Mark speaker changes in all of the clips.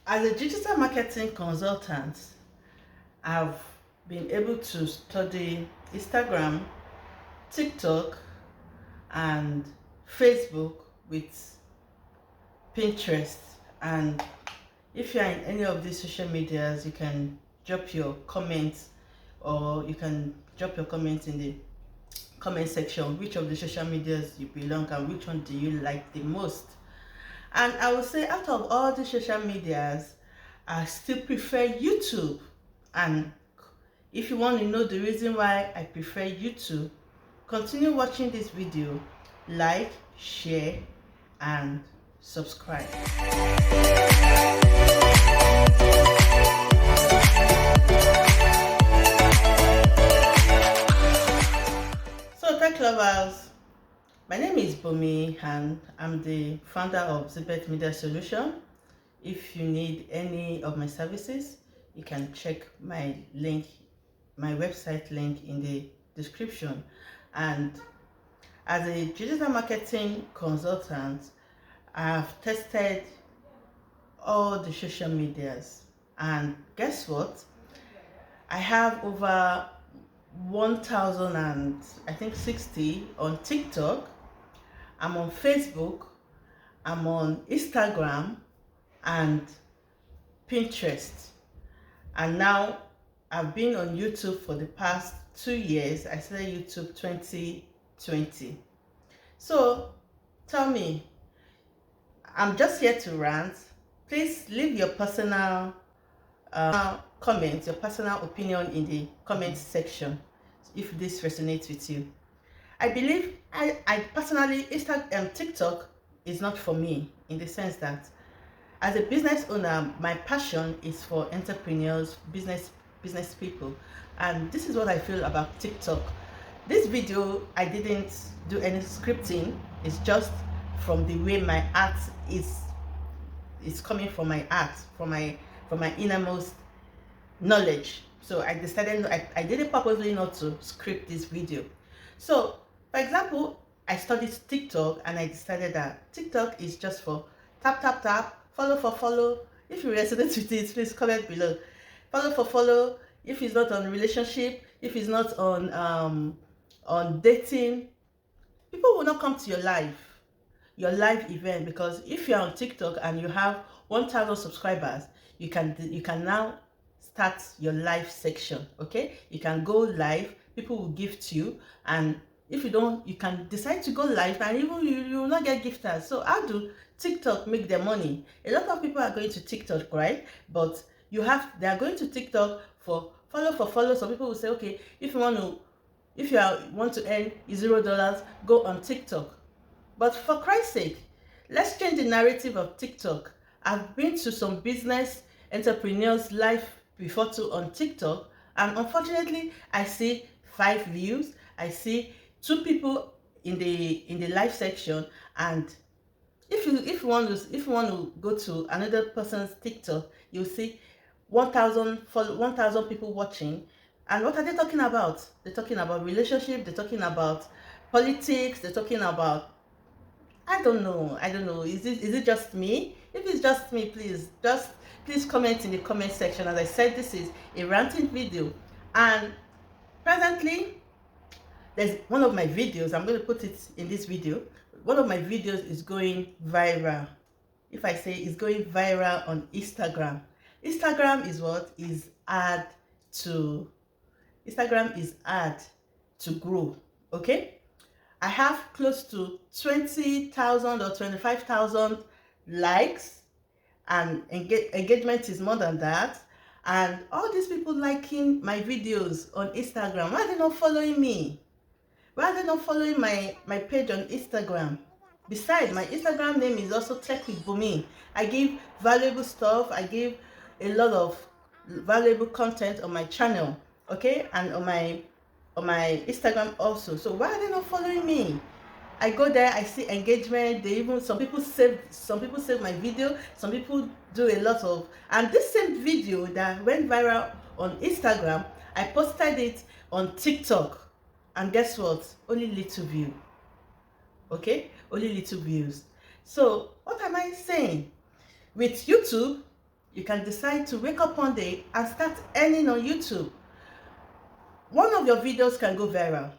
Speaker 1: As a digital marketing consultant, I've been able to study Instagram, TikTok, and Facebook with Pinterest. And if you're in any of these social medias, you can drop your comments, or you can drop your comments in the comment section which of the social medias you belong and which one do you like the most. And I would say out of all the social medias, I still prefer YouTube. And if you want to know the reason why I prefer YouTube, continue watching this video, like, share, and subscribe. So tech lovers, my name is Bunmi and I'm the founder of Zibet Media Solution. If you need any of my services, you can check my website link in the description. And as a digital marketing consultant, I've tested all the social medias, and guess what? I have over 1,060 on TikTok. I'm on Facebook, I'm on Instagram and Pinterest. And now I've been on YouTube for the past 2 years. I started YouTube 2020. So tell me, I'm just here to rant. Please leave your personal comments, your personal opinion in the comment section if this resonates with you. I believe I personally, TikTok is not for me, in the sense that as a business owner, my passion is for entrepreneurs, business people, and this is what I feel about TikTok. This video, I didn't do any scripting. It's just from the way my art is coming from my art, from my innermost knowledge. So I decided I did it purposely not to script this video. So for example, I studied TikTok and I decided that TikTok is just for tap tap tap, follow for follow. If you resonate with it, please comment below. Follow for follow. If it's not on relationship, if it's not on dating, people will not come to your live event, because if you're on TikTok and you have 1,000 subscribers, you can now start your live section. Okay, you can go live, people will gift you, and if you don't, you can decide to go live and even you will not get gifters. So how do TikTok make their money? A lot of people are going to TikTok, right? But they are going to TikTok for follow. Some people will say, okay, if you want to earn $0, go on TikTok. But for Christ's sake, let's change the narrative of TikTok. I've been to some business entrepreneurs live before too on TikTok, and unfortunately I see 5 views. I see 2 people in the live section, and if you want to go to another person's TikTok, you'll see 1,000 people watching. And what are they talking about? They're talking about relationship, they're talking about politics, they're talking about, I don't know. Is it just me? If it's just me, please comment in the comment section. As I said, this is a ranting video, and presently there's one of my videos. I'm going to put it in this video. One of my videos is going viral. If I say it's going viral on Instagram, Instagram is ad to grow. Okay, I have close to 20,000 or 25,000 likes, and engagement is more than that. And all these people liking my videos on Instagram, why are they not following me? Why are they not following my page on Instagram? Besides, my Instagram name is also TechwithBunmi. I give valuable stuff. I give a lot of valuable content on my channel, okay, and on my Instagram also. So why are they not following me? I go there, I see engagement. Some people save my video. Some people do a lot of, and this same video that went viral on Instagram, I posted it on TikTok, and guess what? Only little view. Okay, only little views. So what am I saying? With YouTube, you can decide to wake up one day and start earning on YouTube. One of your videos can go viral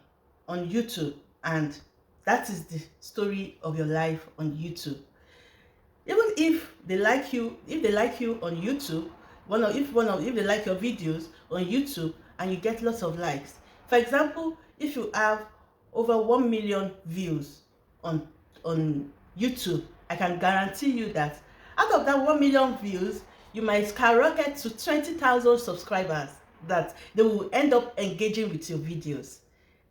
Speaker 1: on YouTube, and that is the story of your life on YouTube. Even if they like you, on YouTube, if they like your videos on YouTube and you get lots of likes. For example, if you have over 1 million views on YouTube, I can guarantee you that out of that 1 million views, you might skyrocket to 20,000 subscribers that they will end up engaging with your videos.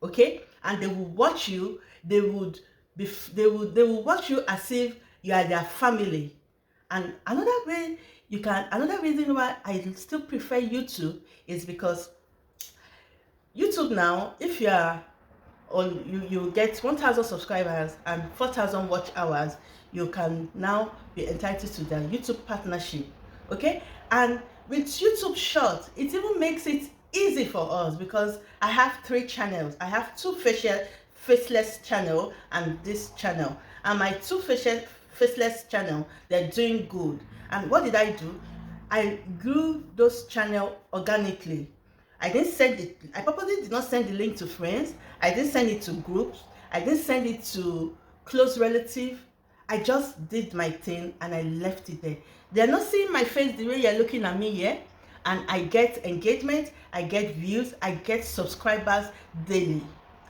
Speaker 1: Okay? And they will watch you, they will watch you as if you are their family. And another reason why I still prefer YouTube is because YouTube now, if you are on, you get 1,000 subscribers and 4,000 watch hours, you can now be entitled to the YouTube partnership. Okay? And with YouTube Short, it even makes it easy for us because I have 3 channels. I have 2 faceless channel and this channel. And my 2 faceless channel, they're doing good. And what did I do? I grew those channels organically. I purposely did not send the link to friends. I didn't send it to groups. I didn't send it to close relatives. I just did my thing and I left it there. They're not seeing my face the way you're looking at me here. And I get engagement, I get views, I get subscribers daily.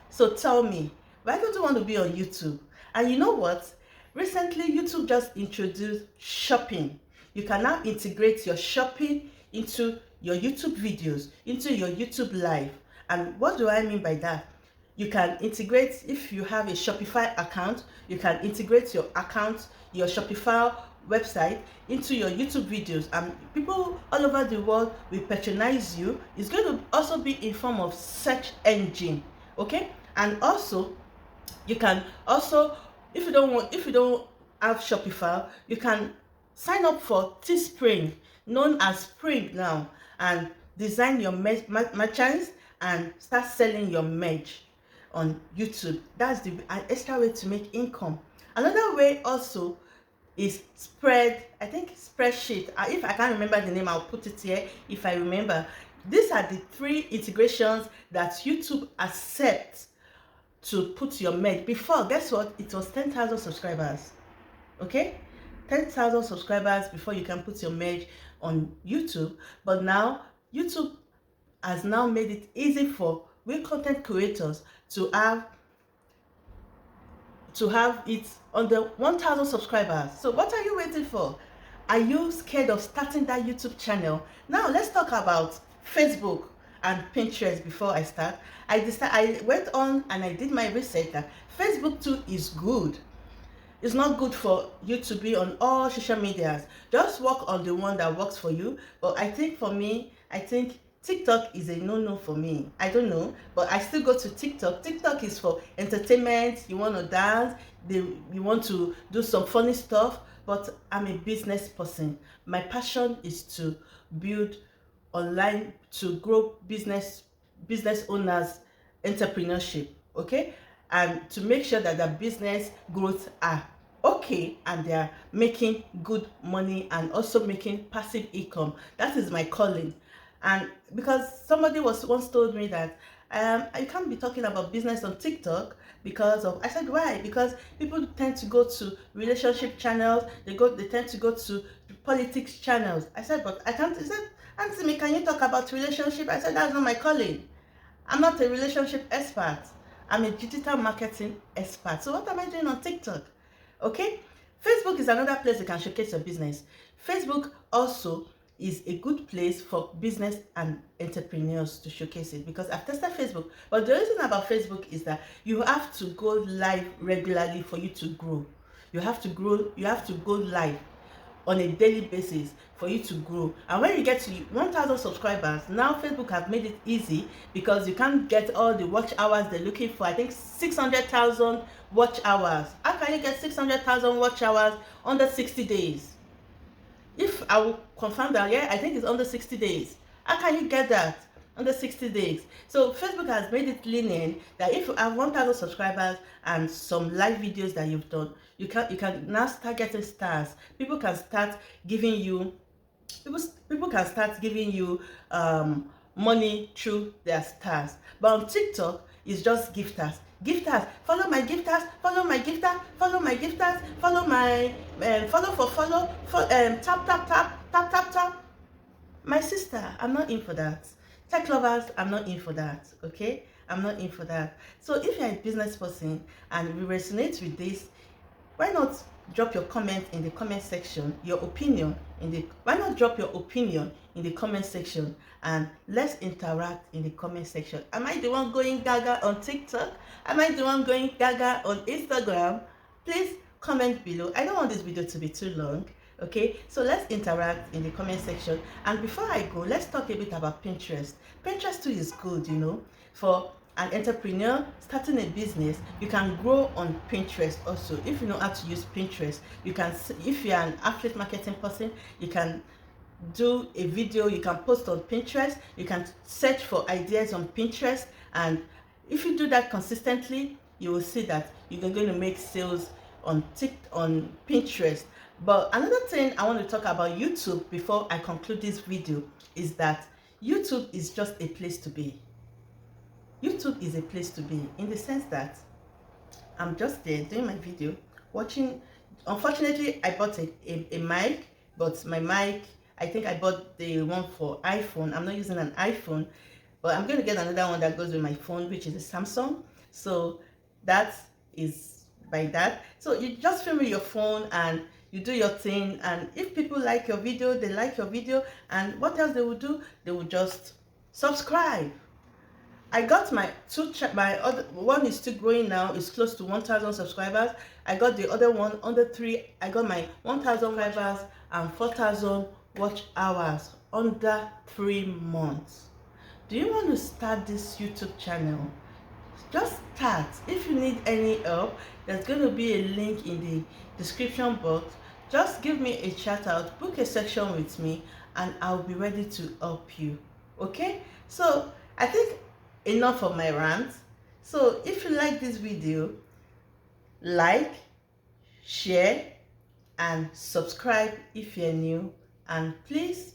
Speaker 1: So tell me, why don't you want to be on YouTube? And you know what? Recently, YouTube just introduced shopping. You can now integrate your shopping into your YouTube videos, into your YouTube live. And what do I mean by that? You can integrate, if you have a Shopify account, you can integrate your account, your Shopify website into your YouTube videos, and people all over the world will patronize you. It's going to also be in form of search engine. Okay? And also, you can also, if you don't have Shopify, you can sign up for Teespring, known as Spring now, and design your merchants and start selling your merch on YouTube. That's an extra way to make income. Another way also is spreadsheet. If I can't remember the name, I'll put it here if I remember. These are the 3 integrations that YouTube accepts to put your merch. Before, guess what? It was 10,000 subscribers. Okay? 10,000 subscribers before you can put your merch on YouTube. But now, YouTube has now made it easy for we content creators to have it on the 1,000 subscribers. So what are you waiting for? Are you scared of starting that YouTube channel? Now let's talk about Facebook and Pinterest. Before I start, I went on and I did my research that Facebook too is good. It's not good for you to be on all social medias. Just work on the one that works for you. But I think for me, TikTok is a no-no for me. I don't know, but I still go to TikTok. TikTok is for entertainment. You want to dance, you want to do some funny stuff, but I'm a business person. My passion is to build online, to grow business owners' entrepreneurship, okay? And to make sure that the business growth are okay and they are making good money and also making passive income. That is my calling. And because somebody once told me that you can't be talking about business on TikTok because of, I said, why? Because people tend to go to relationship channels, they tend to go to politics channels. I said, but I can't. He said, Auntie me, can you talk about relationship? I said, that's not my calling. I'm not a relationship expert. I'm a digital marketing expert. So what am I doing on TikTok? Okay? Facebook is another place you can showcase your business. Facebook also is a good place for business and entrepreneurs to showcase it, because I've tested Facebook. But the reason about Facebook is that you have to go live regularly for you to grow. You have to go live on a daily basis for you to grow. And when you get to 1,000 subscribers, now Facebook has made it easy because you can't get all the watch hours they're looking for. I think 600,000 watch hours. How can you get 600,000 watch hours under 60 days? If I will confirm that, yeah, I think it's under 60 days. How can you get that under 60 days? So Facebook has made it lenient that if you have 1,000 subscribers and some live videos that you've done, you can now start getting stars. People can start giving you people can start giving you money through their stars. But on TikTok, it's just gifters. Gifters, follow my gifters, follow my gifters, follow my gifters, follow my follow for follow, tap tap tap tap tap tap. My sister, I'm not in for that. Tech lovers, I'm not in for that. Okay, I'm not in for that. So if you're a business person and we resonate with this, why not drop your comment in the comment section, your opinion in the why not drop your opinion in the comment section, and let's interact in the comment section. Am I the one going gaga on TikTok? Am I the one going gaga on Instagram? Please comment below. I don't want this video to be too long. Okay, so let's interact in the comment section. And before I go, let's talk a bit about Pinterest. Pinterest too is good, you know, for an entrepreneur starting a business. You can grow on Pinterest also. If you know how to use Pinterest, you can, if you're an affiliate marketing person, you can do a video, you can post on Pinterest, you can search for ideas on Pinterest, and if you do that consistently, you will see that you're going to make sales on Pinterest. But another thing I want to talk about YouTube before I conclude this video is that YouTube is just a place to be. YouTube is a place to be in the sense that I'm just there doing my video, watching. Unfortunately, I bought a mic, but my mic, I think I bought the one for iPhone. I'm not using an iPhone, but I'm going to get another one that goes with my phone, which is a Samsung. So that is by that. So you just film with your phone and you do your thing, and if people like your video, they like your video, and what else they will do? They will just subscribe. I got my my other one is still growing now. It's close to 1,000 subscribers. I got the other one under 3. I got my 1,000 subscribers and 4,000 watch hours under 3 months. Do you want to start this YouTube channel? Just start. If you need any help, there's going to be a link in the description box. Just give me a shout out, book a section with me, and I'll be ready to help you. Okay, so I think enough of my rant. So if you like this video, like, share, and subscribe if you're new. And please,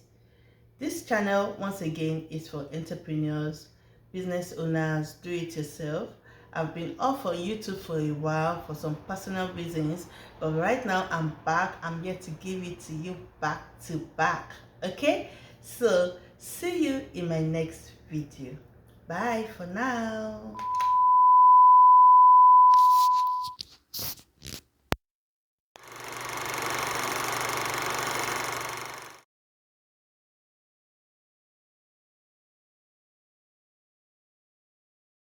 Speaker 1: this channel once again is for entrepreneurs, business owners, do it yourself. I've been off on YouTube for a while for some personal reasons, but right now I'm back. I'm here to give it to you back to back. Okay, so see you in my next video. Bye for now.